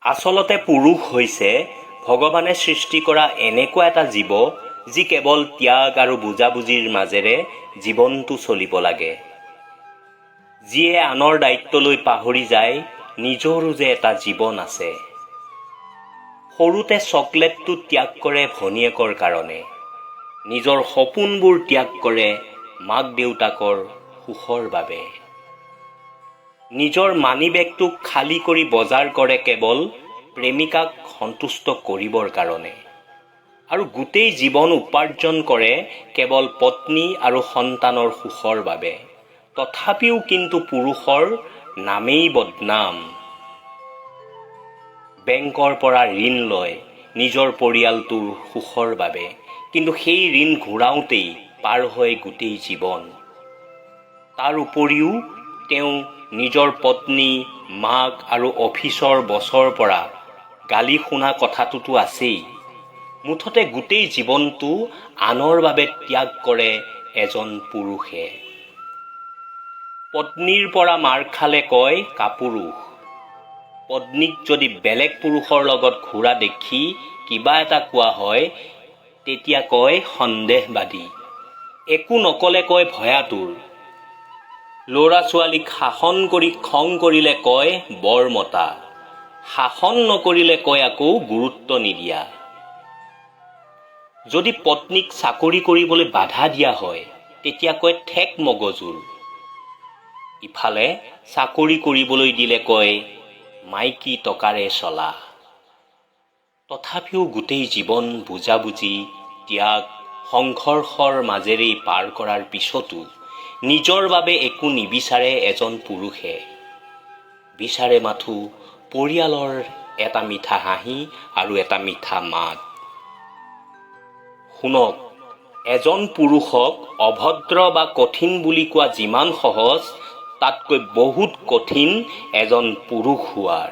আচলতে পুৰুষ হৈছে ভগৱানে সৃষ্টি কৰা এনেকুৱা এটা জীৱ যি কেৱল ত্যাগ আৰু বুজাবুজিৰ মাজেৰে জীৱনটো চলিব লাগে। যিয়ে আনৰ দায়িত্বলৈ পাহৰি যায় নিজৰো যে এটা জীৱন আছে। সৰুতে চকলেটটো ত্যাগ কৰে ভনীয়েকৰ কাৰণে, নিজৰ সপোনবোৰ ত্যাগ কৰে মাক দেউতাকৰ সুখৰ বাবে। নিজৰ মানি বেগটোক খালী কৰি বজাৰ কৰে কেৱল প্ৰেমিকাক সন্তুষ্ট কৰিবৰ কাৰণে, আৰু গোটেই জীৱন উপাৰ্জন কৰে কেৱল পত্নী আৰু সন্তানৰ সুখৰ বাবে। তথাপিও কিন্তু পুৰুষৰ নামেই বদনাম। বেংকৰ পৰা ঋণ লয় নিজৰ পৰিয়ালটোৰ সুখৰ বাবে, কিন্তু সেই ঋণ ঘূৰাওঁতেই পাৰ হয় গোটেই জীৱন। তাৰ উপৰিও তেওঁ নিজৰ পত্নী, মাক আৰু অফিচৰ বছৰ পৰা গালি শুনা কথাটোতো আছেই। মুঠতে গোটেই জীৱনটো আনৰ বাবে ত্যাগ কৰে এজন পুৰুষে। পত্নীৰ পৰা মাৰ খালে কয় কাপুৰুষ। পত্নীক যদি বেলেগ পুৰুষৰ লগত ঘূৰা দেখি কিবা এটা কোৱা হয় তেতিয়া কয় সন্দেহবাদী। একো নকলে কয় ভয়াতুৰ। ল'ৰা ছোৱালীক শাসন কৰি খং কৰিলে কয় বৰমতা। শাসন নকৰিলে কয় আকৌ গুৰুত্ব নিদিয়া। যদি পত্নীক চাকৰি কৰিবলৈ বাধা দিয়া হয় তেতিয়া কয় ঠেক মগজুৰ। ইফালে চাকৰি কৰিবলৈ দিলে কয় মাইকী টকাৰে চলা। তথাপিও গোটেই জীৱন বুজাবুজি, ত্যাগ, সংঘৰ্ষৰ মাজেৰেই পাৰ কৰাৰ পিছতো নিজৰ বাবে একো নিবিচাৰে এজন পুৰুষে। বিচাৰে মাথো পৰিয়ালৰ এটা মিঠা হাঁহি আৰু এটা মিঠা মাত। শুনক, এজন পুৰুষক অভদ্ৰ বা কঠিন বুলি কোৱা যিমান সহজ, তাতকৈ বহুত কঠিন এজন পুৰুষ হোৱাৰ।